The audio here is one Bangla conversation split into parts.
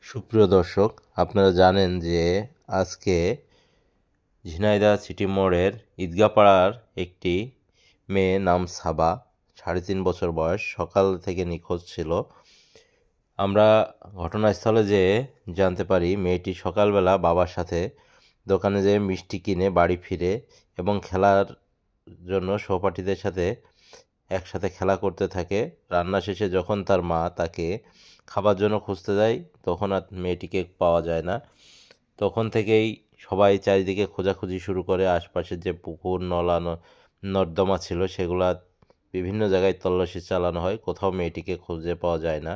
সুপ্রিয় দর্শক, আপনারা জানেন যে আজকে ঝিনাইদহ সিটি মোড়ের ঈদগাপাড়ার একটি মেয়ে নাম সাবা, 3.5 বছর বয়স, সকাল থেকে নিখোঁজ ছিল। আমরা ঘটনাস্থলে যেয়ে জানতে পারি মেয়েটি সকালবেলা বাবার সাথে দোকানে যেয়ে মিষ্টি কিনে বাড়ি ফিরে এবং খেলার জন্য সহপাঠীদের সাথে একসাথে খেলা করতে থাকে। রান্না শেষে যখন তার মা তাকে খাবার জন্য খুঁজতে যায়, তখন আর মেয়েটিকে পাওয়া যায় না। তখন থেকেই সবাই চারিদিকে খোঁজাখুঁজি শুরু করে। আশপাশের যে পুকুর, নলা, নর্দমা ছিল, সেগুলা বিভিন্ন জায়গায় তল্লাশি চালানো হয়, কোথাও মেয়েটিকে খুঁজে পাওয়া যায় না।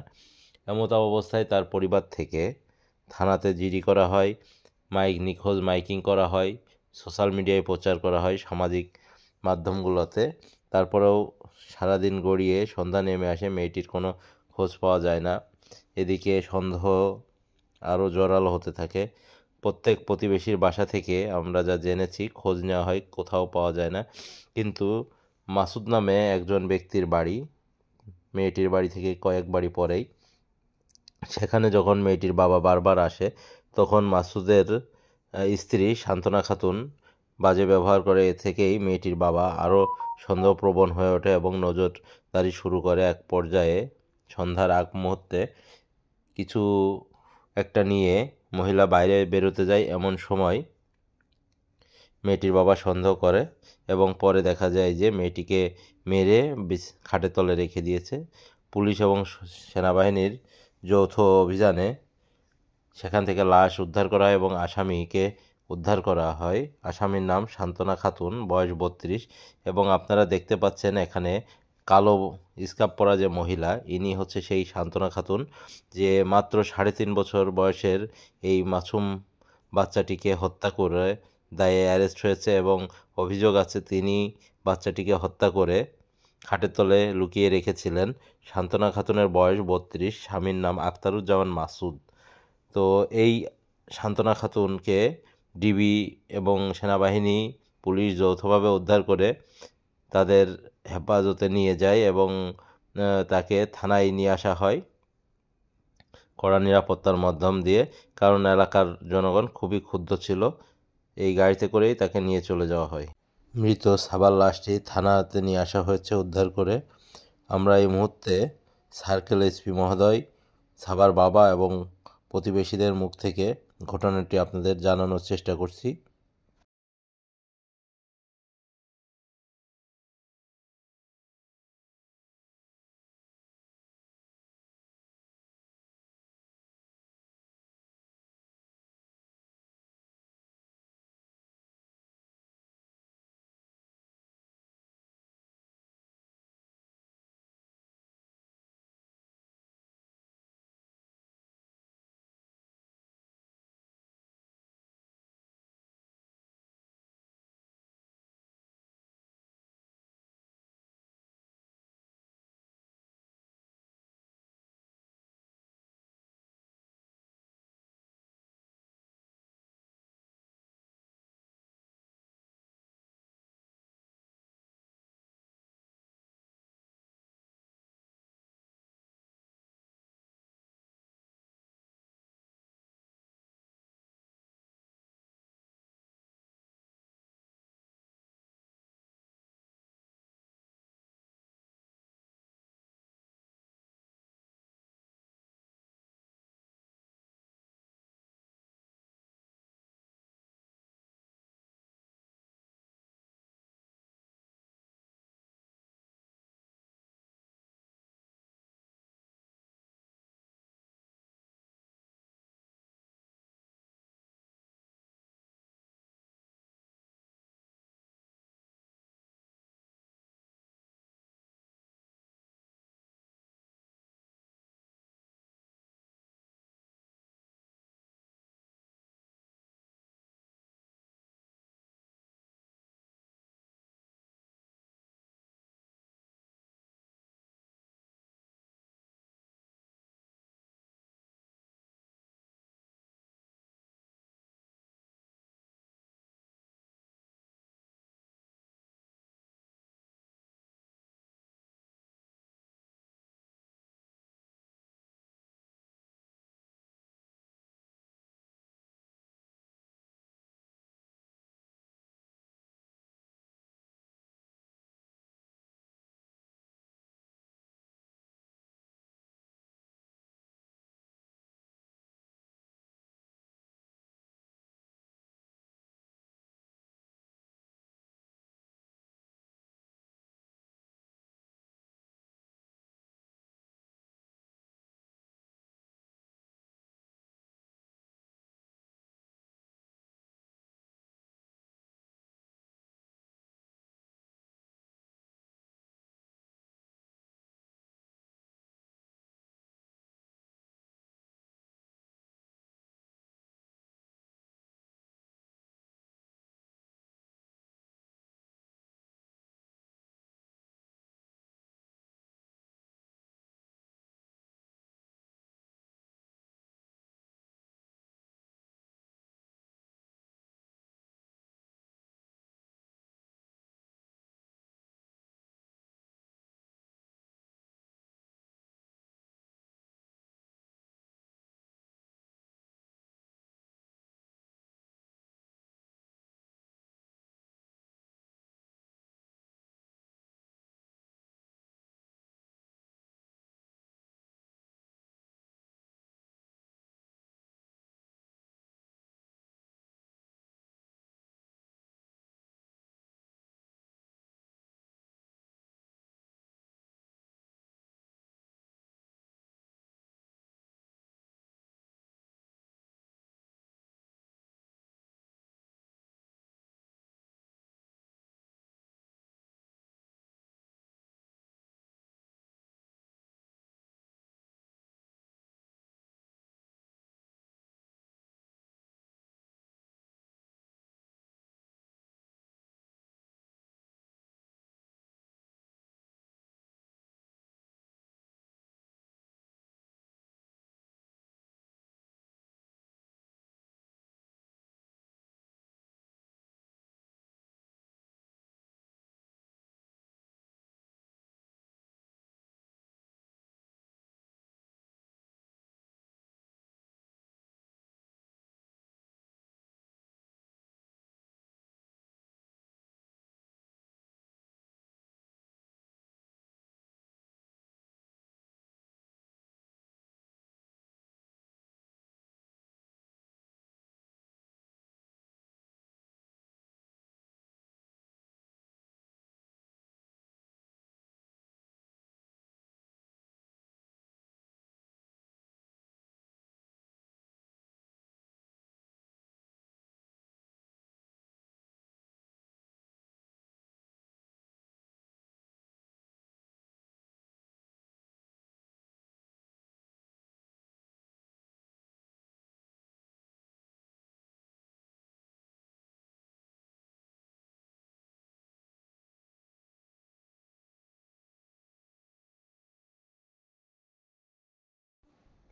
এমত অবস্থায় তার পরিবার থেকে থানাতে জিডি করা হয়, নিখোঁজ মাইকিং করা হয়, সোশ্যাল মিডিয়ায় প্রচার করা হয়, সামাজিক মাধ্যমগুলোতে। তারপরেও সারাদিন গড়িয়ে সন্ধ্যা নেমে আসে, মেয়েটির কোনো খোঁজ পাওয়া যায় না। এদিকে সন্দেহ আরও জোরালো হতে থাকে। প্রত্যেক প্রতিবেশীর বাসা থেকে আমরা যা জেনেছি, খোঁজ নেওয়া হয়, কোথাও পাওয়া যায় না। কিন্তু মাসুদ নামে একজন ব্যক্তির বাড়ি, মেয়েটির বাড়ি থেকে কয়েক বাড়ি পরেই, সেখানে যখন মেয়েটির বাবা বারবার আসে, তখন মাসুদের স্ত্রী সান্ত্বনা খাতুন বাজে ব্যবহার করে। এ থেকেই মেয়েটির বাবা আরও সন্দেহপ্রবণ হয়ে ওঠে এবং নজরদারি শুরু করে। এক পর্যায়ে সন্ধ্যার আগ মুহূর্তে কিছু একটা নিয়ে মহিলা বাইরে বেরোতে যায়। এমন সময় মেয়েটির বাবা সন্দেহ করে এবং পরে দেখা যায় যে মেয়েটিকে মেরে খাটের তলে রেখে দিয়েছে। পুলিশ এবং সেনাবাহিনীর যৌথ অভিযানে সেখান থেকে লাশ উদ্ধার করা হয় এবং আসামিকে উদ্ধার করা হয়। আসামির নাম সান্ত্বনা খাতুন, বয়স 32। এবং আপনারা দেখতে পাচ্ছেন এখানে কালো স্কার্ফ পরা যে মহিলা, ইনি হচ্ছে সেই সান্ত্বনা খাতুন, যে মাত্র 3.5 বছর বয়সের এই মাসুম বাচ্চাটিকে হত্যা করে দায়ে অ্যারেস্ট হয়েছে এবং অভিযোগ আছে তিনি বাচ্চাটিকে হত্যা করে খাটের তলে লুকিয়ে রেখেছিলেন। সান্ত্বনা খাতুনের বয়স 32, স্বামীর নাম আখতারুজ্জামান মাসুদ। তো এই সান্ত্বনা খাতুনকে ডিবি এবং সেনাবাহিনী, পুলিশ যৌথভাবে উদ্ধার করে তাদের হেফাজতে নিয়ে যায় এবং তাকে থানায় নিয়ে আসা হয় কড়া নিরাপত্তার মাধ্যম দিয়ে, কারণ এলাকার জনগণ খুবই ক্ষুব্ধ ছিল। এই গাড়িতে করেই তাকে নিয়ে চলে যাওয়া হয়। মৃত সাবার লাশটি থানাতে নিয়ে আসা হয়েছে উদ্ধার করে। আমরা এই মুহূর্তে সার্কেল এসপি মহোদয়, সাবার বাবা এবং প্রতিবেশীদের মুখ থেকে ঘটনাটি আপনাদের জানানোর চেষ্টা করছি।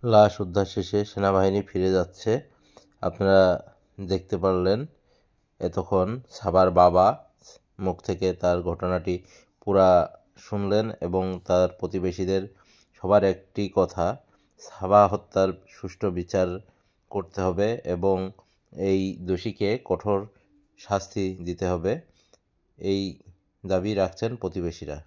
লাশ উদ্ধার শেষে সেনাবাহিনী ফিরে যাচ্ছে। আপনারা দেখতে পারলেন এতক্ষণ সাবার বাবা মুখ থেকে তার ঘটনাটি পুরা শুনলেন এবং তার প্রতিবেশীদের সবার একটি কথা, সাবা হত্যার সুষ্ঠু বিচার করতে হবে এবং এই দোষীকে কঠোর শাস্তি দিতে হবে, এই দাবি রাখছেন প্রতিবেশীরা।